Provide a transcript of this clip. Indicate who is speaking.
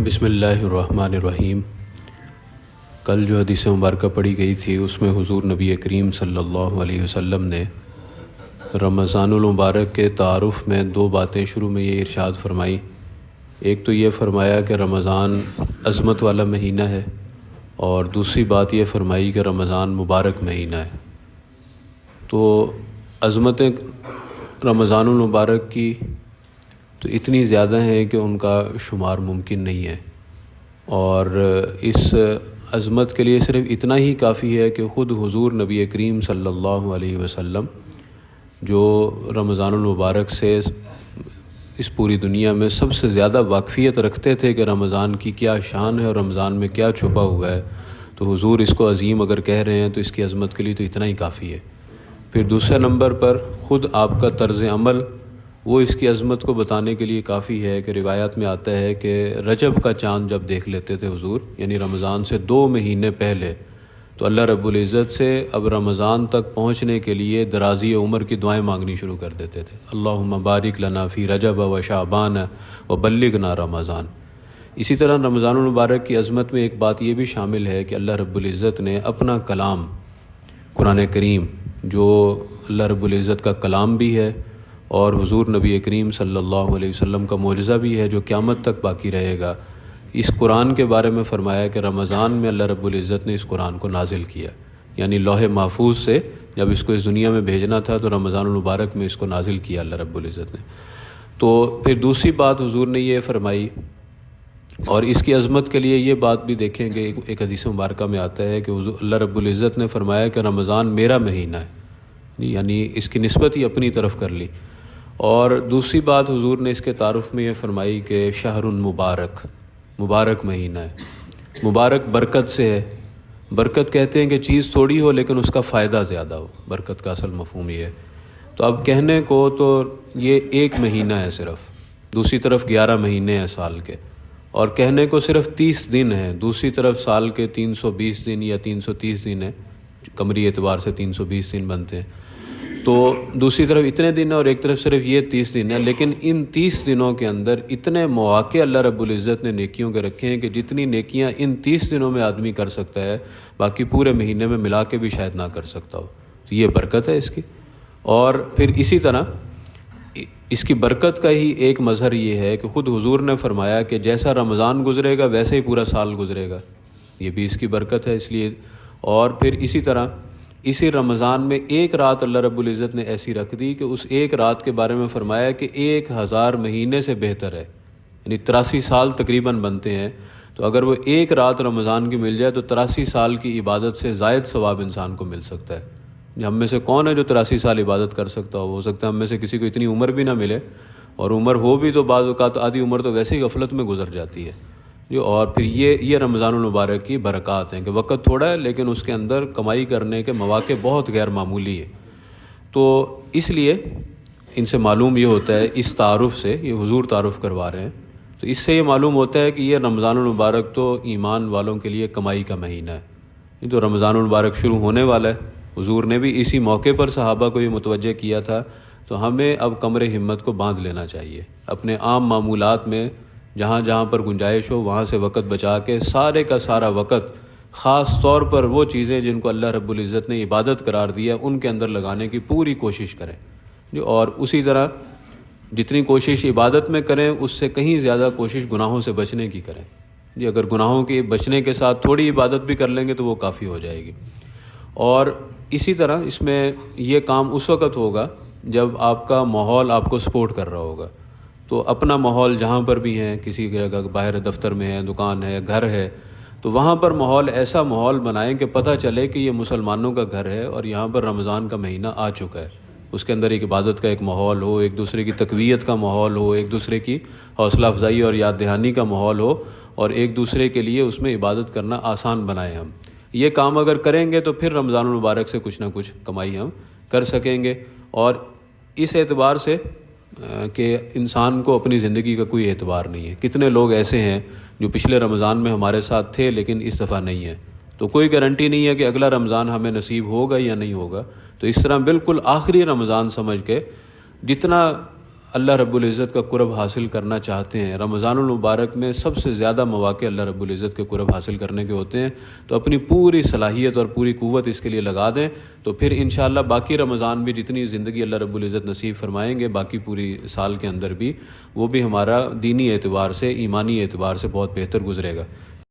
Speaker 1: بسم اللہ الرحمن الرحیم۔ کل جو حدیث مبارکہ پڑھی گئی تھی اس میں حضور نبی کریم صلی اللہ علیہ وسلم نے رمضان المبارک کے تعارف میں دو باتیں شروع میں یہ ارشاد فرمائی۔ ایک تو یہ فرمایا کہ رمضان عظمت والا مہینہ ہے، اور دوسری بات یہ فرمائی کہ رمضان مبارک مہینہ ہے۔ تو عظمتیں رمضان المبارک کی تو اتنی زیادہ ہیں کہ ان کا شمار ممکن نہیں ہے، اور اس عظمت کے لیے صرف اتنا ہی کافی ہے کہ خود حضور نبی کریم صلی اللہ علیہ وسلم جو رمضان المبارک سے اس پوری دنیا میں سب سے زیادہ واقفیت رکھتے تھے کہ رمضان کی کیا شان ہے اور رمضان میں کیا چھپا ہوا ہے، تو حضور اس کو عظیم اگر کہہ رہے ہیں تو اس کی عظمت کے لیے تو اتنا ہی کافی ہے۔ پھر دوسرے نمبر پر خود آپ کا طرز عمل وہ اس کی عظمت کو بتانے کے لیے کافی ہے کہ روایات میں آتا ہے کہ رجب کا چاند جب دیکھ لیتے تھے حضور، یعنی رمضان سے 2 مہینے پہلے، تو اللہ رب العزت سے اب رمضان تک پہنچنے کے لیے درازی عمر کی دعائیں مانگنی شروع کر دیتے تھے۔ اللہم بارک لنا فی رجب و شعبان و بلغنا رمضان۔ اسی طرح رمضان المبارک کی عظمت میں ایک بات یہ بھی شامل ہے کہ اللہ رب العزت نے اپنا کلام قرآن کریم، جو اللہ رب العزت کا کلام بھی ہے اور حضور نبی کریم صلی اللہ علیہ وسلم کا معجزہ بھی ہے جو قیامت تک باقی رہے گا، اس قرآن کے بارے میں فرمایا کہ رمضان میں اللہ رب العزت نے اس قرآن کو نازل کیا، یعنی لوح محفوظ سے جب اس کو اس دنیا میں بھیجنا تھا تو رمضان المبارک میں اس کو نازل کیا اللہ رب العزت نے۔ تو پھر دوسری بات حضور نے یہ فرمائی، اور اس کی عظمت کے لیے یہ بات بھی دیکھیں کہ ایک حدیث مبارکہ میں آتا ہے کہ اللہ رب العزت نے فرمایا کہ رمضان میرا مہینہ ہے، یعنی اس کی نسبت ہی اپنی طرف کر لی۔ اور دوسری بات حضور نے اس کے تعارف میں یہ فرمائی کہ شہر مبارک، مبارک مہینہ ہے، مبارک برکت سے ہے۔ برکت کہتے ہیں کہ چیز تھوڑی ہو لیکن اس کا فائدہ زیادہ ہو، برکت کا اصل مفہوم یہ ہے۔ تو اب کہنے کو تو یہ ایک مہینہ ہے صرف، دوسری طرف 11 مہینے ہیں سال کے، اور کہنے کو صرف 30 دن ہیں، دوسری طرف سال کے 320 دن یا 330 دن ہیں، قمری اعتبار سے 320 دن بنتے ہیں، تو دوسری طرف اتنے دن ہیں اور ایک طرف صرف یہ 30 دن ہیں، لیکن ان 30 دنوں کے اندر اتنے مواقع اللہ رب العزت نے نیکیوں کے رکھے ہیں کہ جتنی نیکیاں ان 30 دنوں میں آدمی کر سکتا ہے باقی پورے مہینے میں ملا کے بھی شاید نہ کر سکتا ہو، تو یہ برکت ہے اس کی۔ اور پھر اسی طرح اس کی برکت کا ہی ایک مظہر یہ ہے کہ خود حضور نے فرمایا کہ جیسا رمضان گزرے گا ویسے ہی پورا سال گزرے گا، یہ بھی اس کی برکت ہے اس لیے۔ اور پھر اسی طرح اسی رمضان میں ایک رات اللہ رب العزت نے ایسی رکھ دی کہ اس ایک رات کے بارے میں فرمایا کہ 1000 مہینے سے بہتر ہے، یعنی 83 سال تقریباً بنتے ہیں، تو اگر وہ ایک رات رمضان کی مل جائے تو 83 سال کی عبادت سے زائد ثواب انسان کو مل سکتا ہے۔ ہم میں سے کون ہے جو 83 سال عبادت کر سکتا ہو سکتا ہے ہم میں سے کسی کو اتنی عمر بھی نہ ملے، اور عمر ہو بھی تو بعض اوقات آدھی عمر تو ویسے ہی غفلت میں گزر جاتی ہے۔ اور پھر یہ رمضان المبارک کی برکات ہیں کہ وقت تھوڑا ہے لیکن اس کے اندر کمائی کرنے کے مواقع بہت غیر معمولی ہے۔ تو اس لیے ان سے معلوم یہ ہوتا ہے، اس تعارف سے، یہ حضور تعارف کروا رہے ہیں، تو اس سے یہ معلوم ہوتا ہے کہ یہ رمضان المبارک تو ایمان والوں کے لیے کمائی کا مہینہ ہے۔ یہ تو رمضان المبارک شروع ہونے والا ہے، حضور نے بھی اسی موقع پر صحابہ کو یہ متوجہ کیا تھا، تو ہمیں اب کمر ہمت کو باندھ لینا چاہیے، اپنے عام معمولات میں جہاں جہاں پر گنجائش ہو وہاں سے وقت بچا کے سارے کا سارا وقت خاص طور پر وہ چیزیں جن کو اللہ رب العزت نے عبادت قرار دیا ان کے اندر لگانے کی پوری کوشش کریں، اور اسی طرح جتنی کوشش عبادت میں کریں اس سے کہیں زیادہ کوشش گناہوں سے بچنے کی کریں۔ اگر گناہوں کے بچنے کے ساتھ تھوڑی عبادت بھی کر لیں گے تو وہ کافی ہو جائے گی۔ اور اسی طرح اس میں یہ کام اس وقت ہوگا جب آپ کا ماحول آپ کو سپورٹ کر رہا ہوگا، تو اپنا ماحول جہاں پر بھی ہیں، کسی جگہ باہر دفتر میں ہے، دکان ہے، گھر ہے، تو وہاں پر ماحول ایسا ماحول بنائیں کہ پتہ چلے کہ یہ مسلمانوں کا گھر ہے اور یہاں پر رمضان کا مہینہ آ چکا ہے۔ اس کے اندر ایک عبادت کا ایک ماحول ہو، ایک دوسرے کی تقویت کا ماحول ہو، ایک دوسرے کی حوصلہ افزائی اور یاد دہانی کا ماحول ہو، اور ایک دوسرے کے لیے اس میں عبادت کرنا آسان بنائیں ہم۔ یہ کام اگر کریں گے تو پھر رمضان المبارک سے کچھ نہ کچھ کمائی ہم کر سکیں گے۔ اور اس اعتبار سے کہ انسان کو اپنی زندگی کا کوئی اعتبار نہیں ہے، کتنے لوگ ایسے ہیں جو پچھلے رمضان میں ہمارے ساتھ تھے لیکن اس دفعہ نہیں ہیں، تو کوئی گارنٹی نہیں ہے کہ اگلا رمضان ہمیں نصیب ہوگا یا نہیں ہوگا۔ تو اس طرح بالکل آخری رمضان سمجھ کے جتنا اللہ رب العزت کا قرب حاصل کرنا چاہتے ہیں، رمضان المبارک میں سب سے زیادہ مواقع اللہ رب العزت کے قرب حاصل کرنے کے ہوتے ہیں، تو اپنی پوری صلاحیت اور پوری قوت اس کے لیے لگا دیں، تو پھر انشاءاللہ باقی رمضان بھی جتنی زندگی اللہ رب العزت نصیب فرمائیں گے باقی پوری سال کے اندر بھی، وہ بھی ہمارا دینی اعتبار سے، ایمانی اعتبار سے بہت بہتر گزرے گا۔